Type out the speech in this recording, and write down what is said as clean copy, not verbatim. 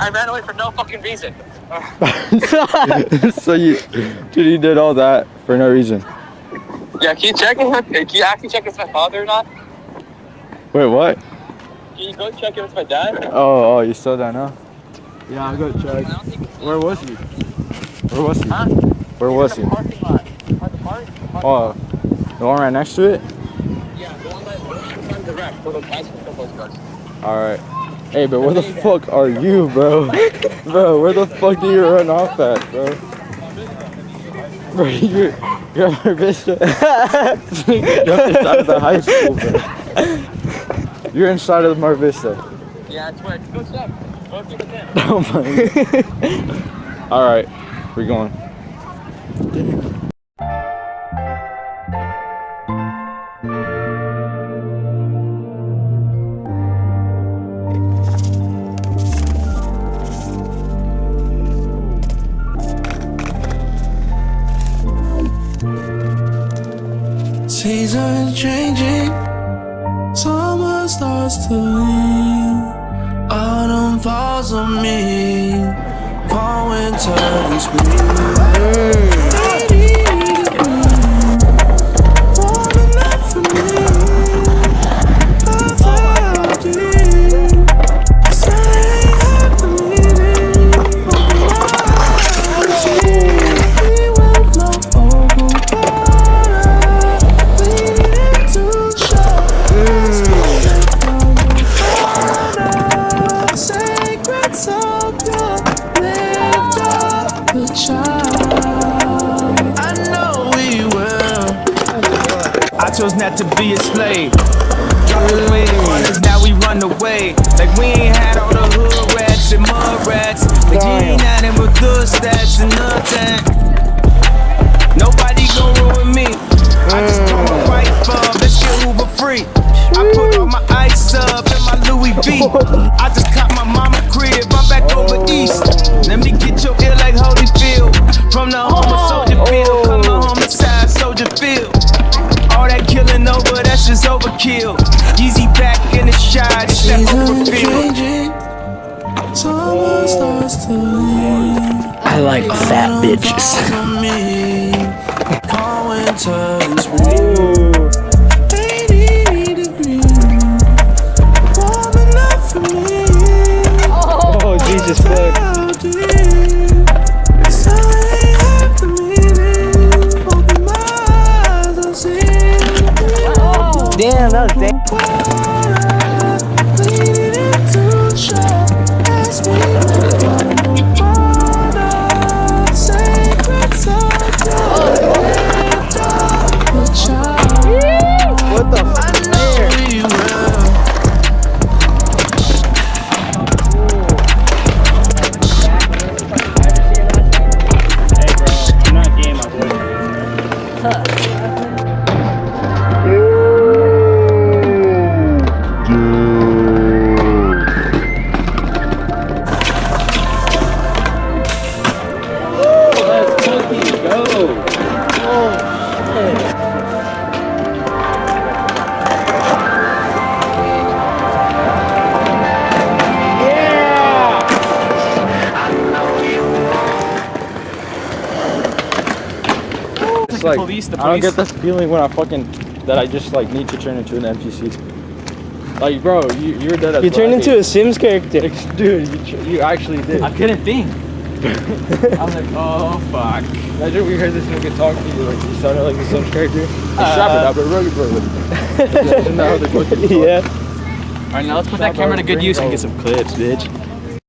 I ran away for no fucking reason. So you did all that for no reason? Yeah, can you check it? Can you actually check if it's my father or not? Wait, what? Can you go check if it's my dad? Oh, you still don't know? Yeah, I'll go check. Where was he? Where was he? Huh? Where was he? Parking lot. The park? Oh, the one right next to it? Yeah, the one that the wreck for the bicycle postcards. Alright. Hey, but where the fuck are you, bro? Bro, where the fuck do you run off at, bro? Bro, you're Mar Vista. You're inside of the high school, bro. You're inside of Mar Vista. Yeah, that's where. Go check. Go check it in. Oh my. Alright, we're going. Seasons changing, summer starts to leave, autumn falls on me, fall winter and spring. Warm enough for me, I felt it. Say half the meaning, we will flow over water, leading into shore. Sacred soul, lift up the child. I know we will. I chose not to be a slave. Dropped away the runners, now we run away. Like we ain't had all the hood rats and mud rats. Like you ain't had them with good stats and nothing. Nobody gon' ruin me. I just put my wife up, let's get Uber free. I put all my ice up in my Louis V. I just caught my mama crib, I'm back over east. Let me get your ear like Holyfield. From the homo soldier field, come the homicide soldier field. All that killing over, that's just overkill. Yeezy back in the shot, step over Seasons field. changing, summer starts to leave. I like fat Autumn bitches. falls on me, fall winter and spring. 80 degrees, warm enough for me. Oh, Jesus fuck. Felt it. Say half the meaning, open my eyes and see. Damn, that was damn. Water, leading into shore, as we lift on the water. Sacred soul, lift up the child. What the I know we will. Hey, bro, I'm not game, my boy. Let's fucking go. It's like, Police, the I don't police. get this feeling when that I just like need to turn into an NPC. Like, bro, you're dead. You turned into a Sims character. Dude, you actually did. I couldn't think. I'm like, oh fuck. Imagine we heard this nigga talk to you, like you sounded like the Sims character. Isn't that how they fucking talk? Yeah. Alright, now let's put that camera to good use and get some clips, bitch.